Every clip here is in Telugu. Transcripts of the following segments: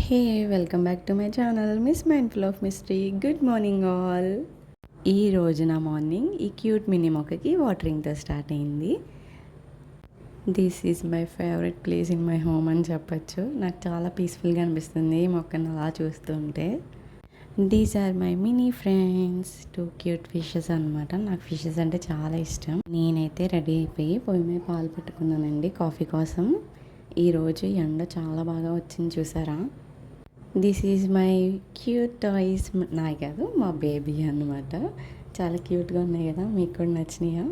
Hey welcome back to my channel miss mindful of mystery. Good morning all. ఈ రోజు నా మార్నింగ్ ఈ క్యూట్ మినీ మొక్కకి వాటరింగ్తో స్టార్ట్ అయింది. This is my favourite place in my home అని చెప్పచ్చు. నాకు చాలా పీస్ఫుల్గా అనిపిస్తుంది ఈ మొక్కను అలా చూస్తుంటే. These are my mini friends, 2 cute fishes అనమాట. నాకు ఫిషెస్ అంటే చాలా ఇష్టం. నేనైతే రెడీ అయిపోయి పొయ్యి మీద పాలు పెట్టుకున్నానండి కాఫీ కోసం. ఈరోజు ఎండ చాలా బాగా వచ్చింది చూసారా. This is my cute toys. నాయి కాదు, మా బేబీ అనమాట. చాలా క్యూట్గా ఉన్నాయి కదా, మీకు కూడా నచ్చినాయా?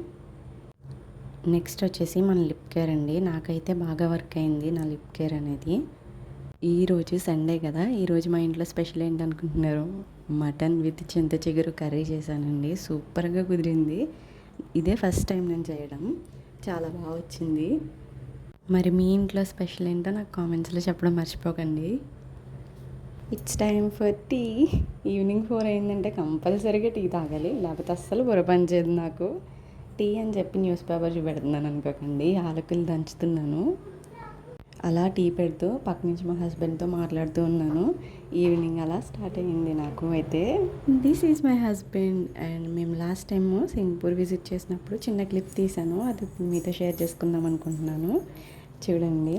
నెక్స్ట్ వచ్చేసి మన లిప్ కేర్ అండి. నాకైతే బాగా వర్క్ అయింది నా లిప్ కేర్ అనేది. ఈరోజు సండే కదా, ఈరోజు మా ఇంట్లో స్పెషల్ ఏంటనుకుంటున్నారు? మటన్ విత్ చింత చిగురు కర్రీ చేశానండి. సూపర్గా కుదిరింది. ఇదే ఫస్ట్ టైం నేను చేయడం. చాలా బాగా వచ్చింది. మరి మీ ఇంట్లో స్పెషల్ ఏంటో నాకు కామెంట్స్లో చెప్పడం మర్చిపోకండి. It's time for tea. Evening 4 అయిందంటే కంపల్సరీగా టీ తాగాలి, లేకపోతే అస్సలు బుర్ర పనిచేయదు నాకు. టీ అని చెప్పి న్యూస్ పేపర్ చూపెడుతున్నాను అనుకోకండి, యాలకులు దంచుతున్నాను. అలా టీ పెడుతూ పక్క నుంచి మా హస్బెండ్తో మాట్లాడుతూ ఉన్నాను. ఈవినింగ్ అలా స్టార్ట్ అయ్యింది నాకు అయితే. This is my husband. And మేము లాస్ట్ టైం సింగపూర్ విజిట్ చేసినప్పుడు చిన్న క్లిప్ తీసాను, అది మీతో షేర్ చేసుకుందాం అనుకుంటున్నాను. చూడండి,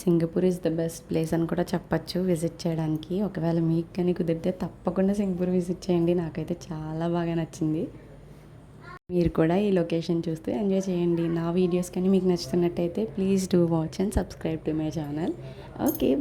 Singapore is the best place అని కూడా చెప్పచ్చు విజిట్ చేయడానికి. ఒకవేళ మీకు కానీ కుదిరితే తప్పకుండా సింగపూర్ విజిట్ చేయండి. నాకైతే చాలా బాగా నచ్చింది. మీరు కూడా ఈ లొకేషన్ చూస్తూ ఎంజాయ్ చేయండి. నా వీడియోస్ కానీ మీకు నచ్చుతున్నట్టయితే please do watch and subscribe to my channel. Okay, bye.